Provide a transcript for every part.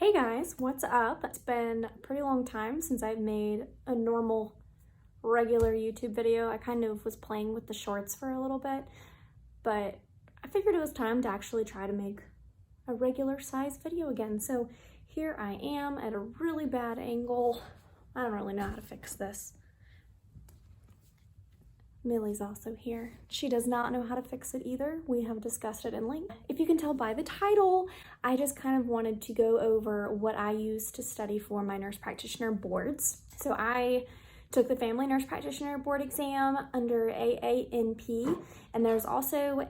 Hey guys, what's up? It's been a pretty long time since I've made a normal, regular YouTube video. I kind of was playing with the shorts for a little bit, but I figured it was time to actually try to make a regular size video again. So here I am at a really bad angle. I don't really know how to fix this. Millie's also here. She does not know how to fix it either. We have discussed it in length. If you can tell by the title, I just kind of wanted to go over what I use to study for my nurse practitioner boards. So I took the family nurse practitioner board exam under AANP, and there's also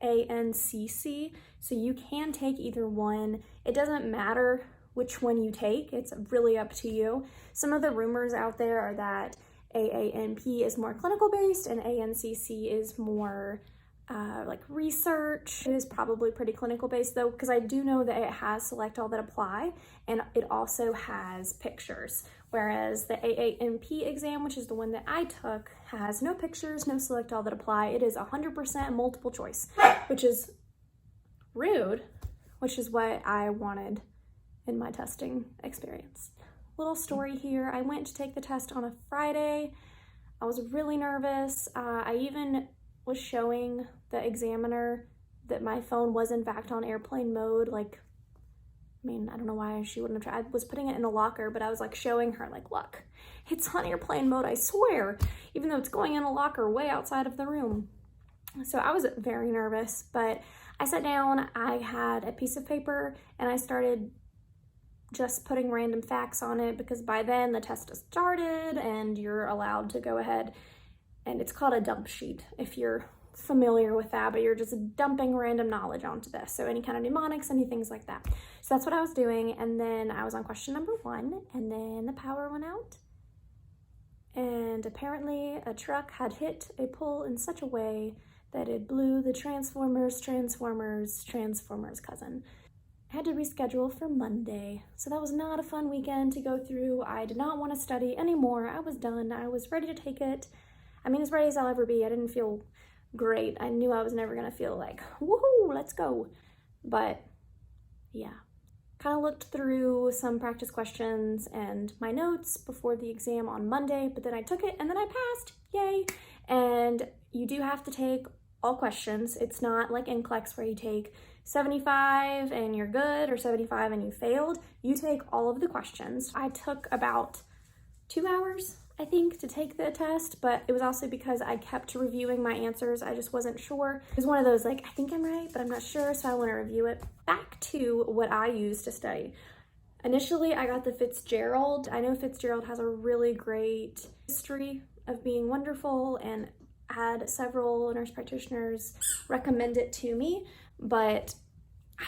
ANCC, so you can take either one. It doesn't matter which one you take, it's really up to you. Some of the rumors out there are that AANP is more clinical based and ANCC is more like research. It is probably pretty clinical based though, because I do know that it has select all that apply and it also has pictures, whereas the AANP exam, which is the one that I took, has no pictures, no select all that apply. It is 100% multiple choice, which is rude, which is what I wanted in my testing experience. Little story here, I went to take the test on a Friday. I was really nervous. I even was showing the examiner that my phone was in fact on airplane mode. Like, I mean, I don't know why she wouldn't have tried. I was putting it in a locker, but I was like showing her like, look, it's on airplane mode, I swear, even though it's going in a locker way outside of the room. So I was very nervous, but I sat down, I had a piece of paper and I started just putting random facts on it, because by then the test has started and you're allowed to go ahead, and it's called a dump sheet if you're familiar with that, but you're just dumping random knowledge onto this. So any kind of mnemonics, any things like that. So that's what I was doing. And then I was on question number 1 and then the power went out. And apparently a truck had hit a pole in such a way that it blew the transformer's cousin. I had to reschedule for Monday, so that was not a fun weekend to go through. I did not want to study anymore. I was done. I was ready to take it. I mean, as ready as I'll ever be. I didn't feel great. I knew I was never going to feel like, woohoo, let's go. But yeah, kind of looked through some practice questions and my notes before the exam on Monday, but then I took it and then I passed. Yay. And you do have to take all questions. It's not like NCLEX where you take 75 and you're good, or 75 and you failed. You take all of the questions. I took about 2 hours, I think, to take the test, but it was also because I kept reviewing my answers. I just wasn't sure. It was one of those like, I think I'm right, but I'm not sure, so I want to review it. Back to what I used to study. Initially, I got the Fitzgerald. I know Fitzgerald has a really great history of being wonderful, and had several nurse practitioners recommend it to me, but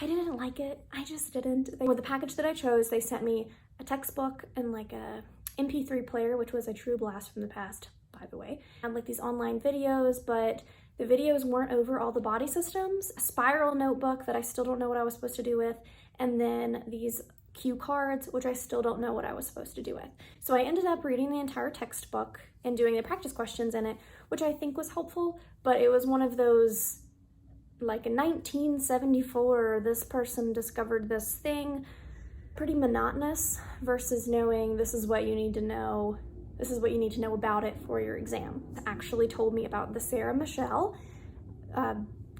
I didn't like it. I just didn't. For the package that I chose, they sent me a textbook and like a MP3 player, which was a true blast from the past, by the way. And like these online videos, but the videos weren't over all the body systems, a spiral notebook that I still don't know what I was supposed to do with, and then these cue cards, which I still don't know what I was supposed to do with. So I ended up reading the entire textbook and doing the practice questions in it, which I think was helpful, but it was one of those, like in 1974, this person discovered this thing, pretty monotonous, versus knowing this is what you need to know, this is what you need to know about it for your exam. It actually told me about the Sarah Michelle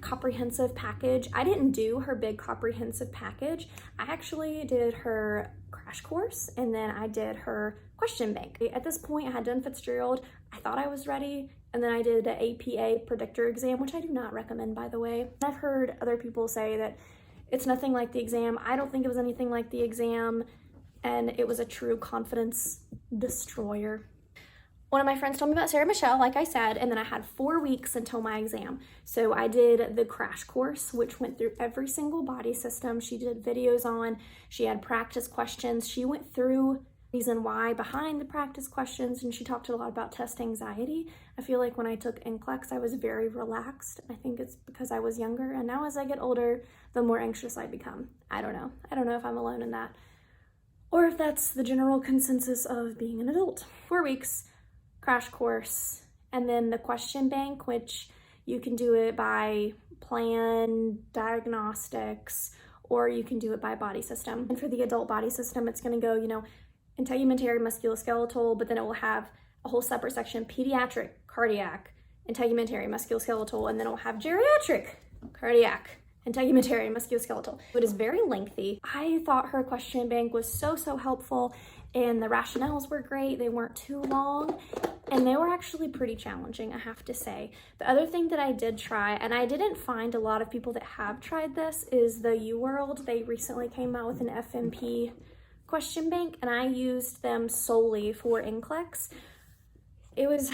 comprehensive package. I didn't do her big comprehensive package. I actually did her crash course and then I did her question bank. At this point, I had done Fitzgerald. I thought I was ready. And then I did the APA predictor exam, which I do not recommend, by the way. I've heard other people say that it's nothing like the exam. I don't think it was anything like the exam, and it was a true confidence destroyer. One of my friends told me about Sarah Michelle, like I said, and then I had 4 weeks until my exam. So I did the crash course, which went through every single body system. She did videos on, she had practice questions. She went through reason why behind the practice questions, and she talked a lot about test anxiety. I feel like when I took NCLEX, I was very relaxed. I think it's because I was younger, and now as I get older, the more anxious I become. I don't know. I don't know if I'm alone in that, or if that's the general consensus of being an adult. 4 weeks, crash course, and then the question bank, which you can do it by plan, diagnostics, or you can do it by body system. And for the adult body system, it's going to go, integumentary, musculoskeletal, but then it will have a whole separate section, pediatric, cardiac, integumentary, musculoskeletal, and then it will have geriatric, cardiac, integumentary, musculoskeletal. It is very lengthy. I thought her question bank was so helpful, and the rationales were great. They weren't too long, and they were actually pretty challenging, I have to say. The other thing that I did try, and I didn't find a lot of people that have tried this, is the UWorld. They recently came out with an FNP question bank, and I used them solely for NCLEX. It was,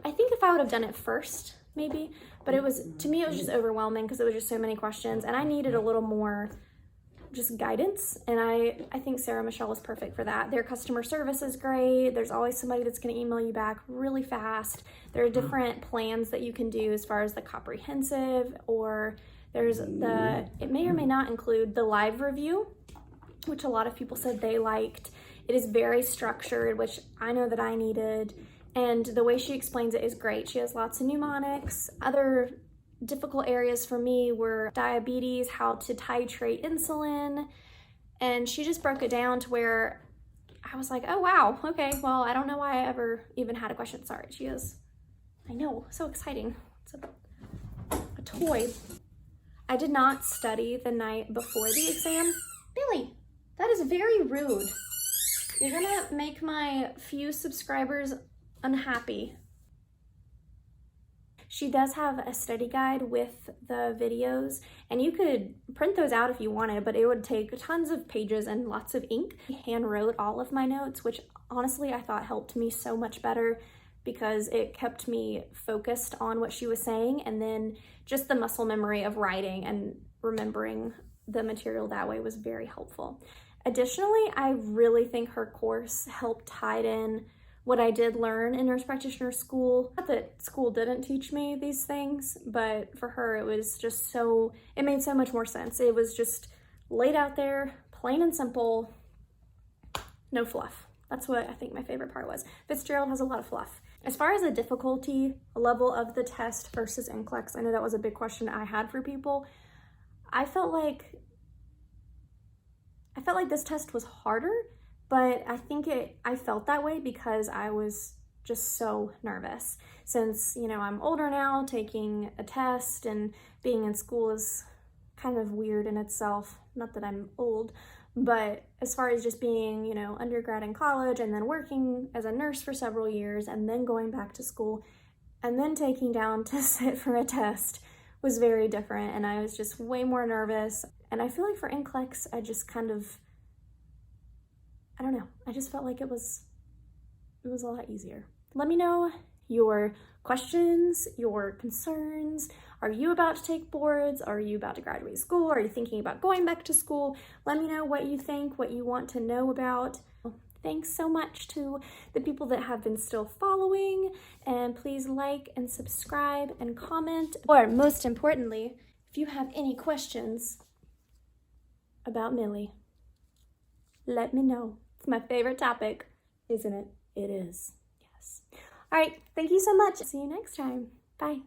I think if I would have done it first, maybe, but to me, it was just overwhelming because it was just so many questions, and I needed a little more just guidance, and I think Sarah Michelle was perfect for that. Their customer service is great. There's always somebody that's going to email you back really fast. There are different plans that you can do as far as the comprehensive, or it may or may not include the live review, which a lot of people said they liked. It is very structured, which I know that I needed, and the way she explains it is great. She has lots of mnemonics. Other difficult areas for me were diabetes, how to titrate insulin, and she just broke it down to where I was like, oh wow, okay, well, I don't know why I ever even had a question. Sorry, she is, I know, so exciting. It's a toy. I did not study the night before the exam. Billy, that is very rude. You're gonna make my few subscribers unhappy. She does have a study guide with the videos, and you could print those out if you wanted, but it would take tons of pages and lots of ink. I hand wrote all of my notes, which honestly I thought helped me so much better because it kept me focused on what she was saying, and then just the muscle memory of writing and remembering the material that way was very helpful. Additionally, I really think her course helped tie in what I did learn in nurse practitioner school. Not that school didn't teach me these things, but for her it was just it made so much more sense. It was just laid out there, plain and simple, no fluff. That's what I think my favorite part was. Fitzgerald has a lot of fluff. As far as the difficulty level of the test versus NCLEX, I know that was a big question I had for people. I felt like this test was harder, but I think I felt that way because I was just so nervous. Since, I'm older now, taking a test and being in school is kind of weird in itself. Not that I'm old, but as far as just being, undergrad and college, and then working as a nurse for several years, and then going back to school, and then taking down to sit for a test was very different, and I was just way more nervous. And I feel like for NCLEX, I just kind of, I don't know, I just felt like it was a lot easier. Let me know your questions, your concerns. Are you about to take boards? Are you about to graduate school? Are you thinking about going back to school? Let me know what you think, what you want to know about. Thanks so much to the people that have been still following, and please like and subscribe and comment. Or most importantly, if you have any questions about Millie, let me know. It's my favorite topic, isn't it? It is. Yes. All right. Thank you so much. See you next time. Bye.